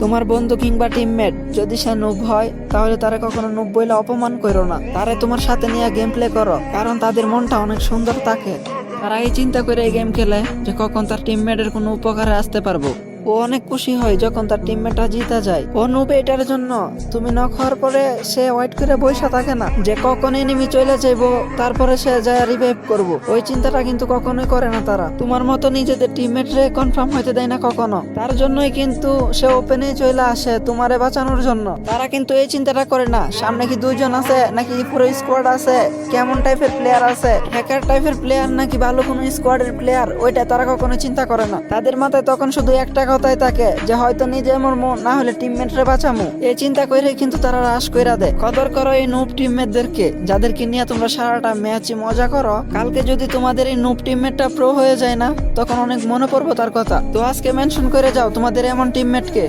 তোমার বন্ধু কিংবা টিমমেট যদি সে নুব হয় তাহলে তারা কখনো নুব বলে অপমান করো না, তারা তোমার সাথে নিয়ে গেম প্লে করো, কারণ তাদের মনটা অনেক সুন্দর থাকে। তারা এই চিন্তা করে এই গেম খেলে যে কখন তার টিমমেটের কোনো উপকারে আসতে পারবো। ও অনেক খুশি হয় যখন তার টিমমেটটা জিতে যায়। ও নুবে এটার জন্য তুমি নক হওয়ার পরে সে ওয়েট করে বসে থাকে না যে কখন এনিমি চলে যাইবো তারপরে সে যায় রিভাইভ করব, ওই চিন্তাটা কিন্তু কখনোই করে না তারা। তোমার মতো নিজেদের টিমমেট রে কনফার্ম হইতে দেয় না কখনো, তার জন্যই কিন্তু সে ওপেনে চলে আসে তোমারে বাঁচানোর জন্য। তারা কিন্তু এই চিন্তাটা করে না সামনে কি দুইজন আছে নাকি পুরো স্কোয়াড আছে, কেমন টাইপের প্লেয়ার আছে, হ্যাকার টাইপের প্লেয়ার নাকি ভালো কোনো স্কোয়াডের প্লেয়ার, ওইটা তারা কখনো চিন্তা করে না। তাদের মাথায় তখন শুধু একটা কথাই থাকে যে হয়তো নিজে মরমু না হলে টিমমেট রে বাঁচামু। এই চিন্তা করে কিন্তু তারা হ্রাস কইরা দেয়। কদর করো এই নুব টিমমেটদেরকে যাদেরকে নিয়ে তোমরা সারাটা ম্যাচে মজা করো। কালকে যদি তোমাদের এই নুব টিমমেটটা প্রো হয়ে যায় না তখন অনেক মনে পড়বো তার কথা। তো আজকে মেনশন করে যাও তোমাদের এমন টিমমেটকে।